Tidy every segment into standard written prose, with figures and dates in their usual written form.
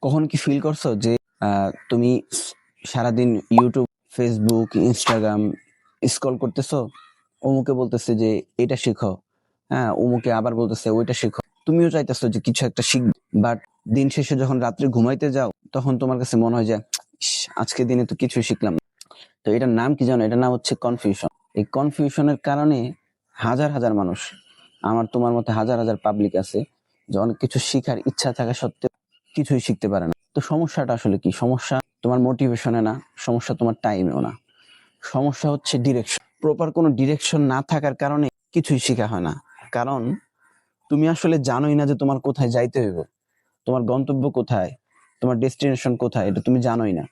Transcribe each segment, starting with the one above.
কখন কি ফিল করছো যে তুমি সারাদিন ইউটিউব, ফেসবুক, ইনস্টাগ্রাম স্ক্রল করতেছো, অমুকে বলতেছে যে এটা শিখো, হ্যাঁ অমুকে আবার বলতেছে ওইটা শিখো, তুমিও চাইতেছো যে কিছু একটা শিখবে, বাট দিন শেষে যখন রাত্রে ঘুমাইতে যাও তখন তোমার কাছে মনে হয় যে ইস, আজকে দিনে তো কিছুই শিখলাম না। তো এটার নাম কি জানো? এটার নাম হচ্ছে কনফিউশন। এই কনফিউশনের কারণে হাজার হাজার মানুষ, আমার তোমার মতো হাজার হাজার পাবলিক আছে যে অনেক কিছু শিখার ইচ্ছা থাকা সত্ত্বেও কিছুই শিখতে পারে না। তো সমস্যাটা আসলে কি? সমস্যা তোমার মোটিভেশনে না, সমস্যা তোমার টাইমেও না, সমস্যা হচ্ছে ডিরেকশন। প্রপার কোনো ডিরেকশন না থাকার কারণে কিছুই শেখা হয় না। কারণ তুমি আসলে জানোই না যে তোমার কোথায় যাইতে হইব, তোমার গন্তব্য কোথায়, তোমার ডেস্টিনেশন কোথায়, এটা তুমি জানোই না।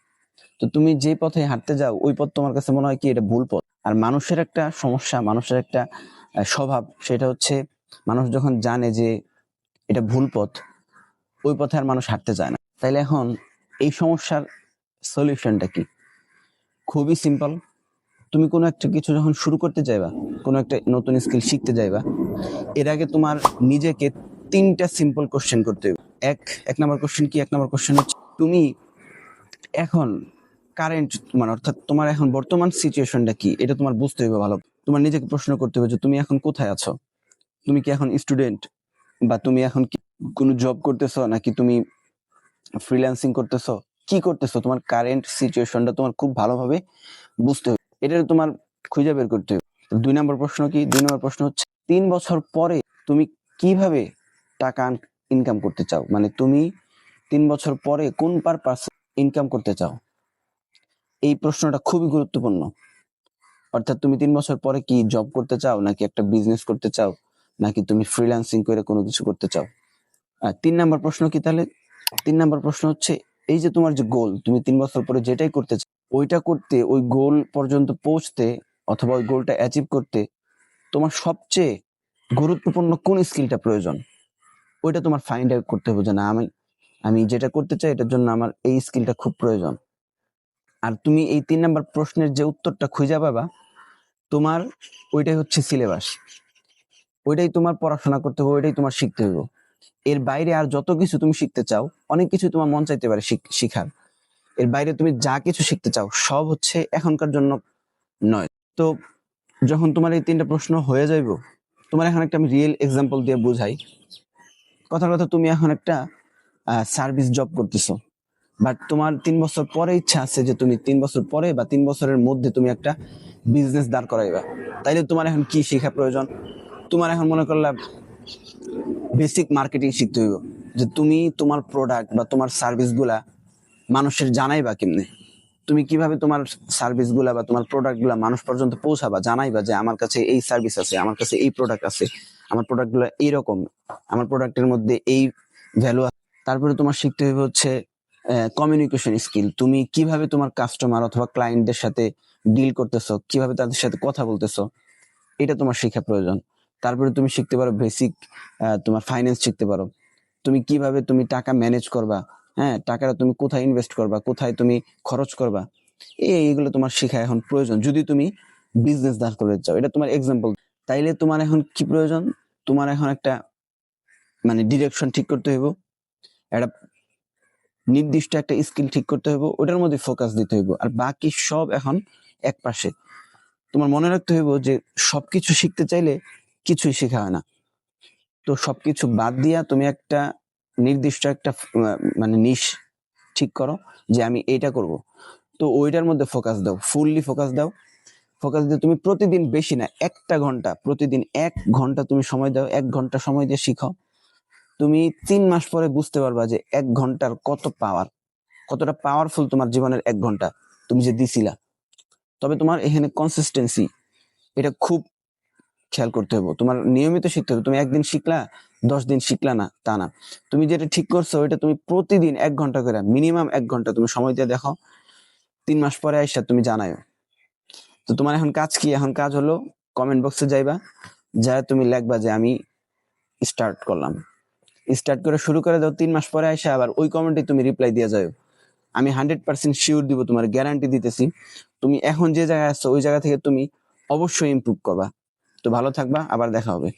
তো তুমি যে পথে হাঁটতে যাও ওই পথ তোমার কাছে মনে হয় কি এটা ভুল পথ। আর মানুষের একটা সমস্যা, মানুষের একটা স্বভাব, সেটা হচ্ছে মানুষ যখন জানে যে এটা ভুল পথ, ওই পথে আর মানুষ হাঁটতে চায় না। তাইলে এখন এই সমস্যার সলিউশনটা কি? খুবই সিম্পল। তুমি কোনো একটা কিছু যখন শুরু করতে যাইবা, কোনো একটা নতুন স্কিল শিখতে যাইবা, এর আগে তোমার নিজেকে তিনটা সিম্পল কোশ্চেন করতে হবে। এক নাম্বার কোশ্চেন কি? এক নাম্বার কোশ্চেন হচ্ছে তুমি এখন কারেন্ট, মানে অর্থাৎ তোমার এখন বর্তমান সিচুয়েশনটা কি, এটা তোমার বুঝতে হবে ভালো। তোমার নিজেকে প্রশ্ন করতে হবে যে তুমি এখন কোথায় আছো। তুমি কি এখন স্টুডেন্ট, বা তুমি এখন কি কোনো জব করতেছো, নাকি তুমি ফ্রিল্যান্সিং করতেছো, কি করতেছো? তোমার কারেন্ট সিচুয়েশনটা তোমার খুব ভালোভাবে বুঝতে হবে, এটা তোমার খুঁজে বের করতে হবে। 2 নম্বর প্রশ্ন কি? 2 নম্বর প্রশ্ন হচ্ছে 3 বছর পরে তুমি কিভাবে টাকা ইনকাম করতে চাও, মানে তুমি 3 বছর পরে কোন পারপাস ইনকাম করতে চাও। এই প্রশ্নটা খুবই গুরুত্বপূর্ণ। অর্থাৎ তুমি 3 বছর পরে কি জব করতে চাও, নাকি একটা বিজনেস করতে চাও, নাকি তুমি ফ্রিল্যান্সিং করে কোনো কিছু করতে চাও। আর 3 নম্বর প্রশ্ন কি তাহলে? 3 নম্বর প্রশ্ন হচ্ছে এই যে তোমার যে গোল, তুমি 3 বছর পরে যেটাই করতে চাও, ওইটা করতে, ওই গোল পর্যন্ত পৌঁছতে অথবা ওই গোলটা অ্যাচিভ করতে তোমার সবচেয়ে গুরুত্বপূর্ণ কোন স্কিলটা প্রয়োজন, ওইটা তোমার ফাইন্ড আউট করতে হবে যে না, আমি যেটা করতে চাই এটার জন্য আমার এই স্কিলটা খুব প্রয়োজন। আর তুমি এই 3 নম্বর প্রশ্নের যে উত্তরটা খুঁজে পাবা, তোমার ওইটাই হচ্ছে সিলেবাস, ওইটাই তোমার পড়াশোনা করতে হবে, ওইটাই তোমার শিখতে হবে। এর বাইরে আর যত কিছু তুমি শিখতে চাও, অনেক কিছু তোমার মন চাইতে পারে শিখার, এর বাইরে তুমি যা কিছু শিখতে চাও সব হচ্ছে এখনকার জন্য নয়। তো যখন তোমার এই 3টা প্রশ্ন হয়ে যাইব, তোমার এখন একটা আমি রিয়েল এক্সাম্পল দিয়ে বুঝাই। কথার কথা, তুমি এখন একটা সার্ভিস জব করতেছো, বাট তোমার 3 বছর পরে ইচ্ছা আছে যে তুমি 3 বছর পরে বা 3 বছরের মধ্যে তুমি একটা বিজনেস দাঁড় করাইবা। তাইলে তোমার এখন কি শেখা প্রয়োজন? তোমার এখন মনে করলাম বেসিক মার্কেটিং শিখতে হইব, যে তুমি তোমার প্রোডাক্ট বা তোমার সার্ভিস গুলা মানুষের জানাইবা কেমনে, তুমি কিভাবে তোমার সার্ভিস গুলা বা তোমার প্রোডাক্ট গুলা মানুষ পর্যন্ত পৌঁছাবা, জানাইবা যে আমার কাছে এই সার্ভিস আছে, আমার কাছে এই প্রোডাক্ট আছে, আমার প্রোডাক্ট গুলো এইরকম, আমার প্রোডাক্টের মধ্যে এই ভ্যালু আছে। তারপরে তোমার শিখতে হবে হচ্ছে কমিউনিকেশন স্কিল, তুমি কিভাবে তোমার কাস্টমার অথবা ক্লায়েন্টদের সাথে ডিল করতেছো, কিভাবে তাদের সাথে কথা বলতেছো, এটা তোমার শেখা প্রয়োজন। তারপরে তুমি শিখতে পারো বেসিক, তোমার ফাইন্যান্স শিখতে পারো, তুমি কিভাবে তুমি টাকা ম্যানেজ করবা, হ্যাঁ টাকাটা তুমি কোথায় ইনভেস্ট করবা, কোথায় তুমি খরচ করবা, এইগুলো তোমার শেখা এখন প্রয়োজন যদি তুমি বিজনেস দাঁড় করতে চাও। এটা তোমার এক্সাম্পল। তাইলে তোমার এখন কি প্রয়োজন? তোমার এখন একটা মানে ডিরেকশন ঠিক করতে হইব, একটা নির্দিষ্ট একটা স্কিল ঠিক করতে হইব, ওটার মধ্যে ফোকাস দিতে হইব, আর বাকি সব এখন এক পাশে। তোমার মনে রাখতে হইব যে সবকিছু শিখতে চাইলে কিছুই শেখা হয় না। তো সবকিছু বাদ দিয়া তুমি একটা নির্দিষ্ট একটা মানে নিশ ঠিক করো যে আমি এটা করব। তো ওইটার মধ্যে ফোকাস দাও, ফুললি ফোকাস দাও। ফোকাস দিয়ে তুমি প্রতিদিন, বেশি না 1 ঘন্টা, প্রতিদিন 1 ঘন্টা তুমি সময় দাও, 1 ঘন্টা সময় দিয়ে শিখো। তুমি 3 মাস পরে বুঝতে পারবা যে 1 ঘন্টার কত পাওয়ার, কতটা পাওয়ারফুল তোমার জীবনের 1 ঘন্টা তুমি যে দিছিলা। তবে তোমার এখানে কনসিস্টেন্সি, এটা খুব খেয়াল করতে হবে। তোমার নিয়মিত শিখতে হবে। তুমি একদিন শিখলা, 10 দিন শিখলা না, তা না। তুমি যেটা ঠিক করছো ওইটা তুমি প্রতিদিন 1 ঘন্টা করে, মিনিমাম 1 ঘন্টা তুমি সময় দিয়ে দেখো। 3 মাস পরে আইসা তুমি জানাও। তো তোমার এখন কাজ কি? এখন কাজ হলো কমেন্ট বক্সে যাইবা, যা তুমি লিখবা যে আমি স্টার্ট করলাম। স্টার্ট করে শুরু করে দাও। 3 মাস পরে আইসা আবার ওই কমেন্টে তুমি রিপ্লাই দিয়ে যাও। আমি 100% শিওর দিব, তোমার গ্যারান্টি দিতেছি, তুমি এখন যে জায়গায় আছো ওই জায়গা থেকে তুমি অবশ্যই ইমপ্রুভ করবা। তো ভালো থাকবা, আবার দেখা হবে।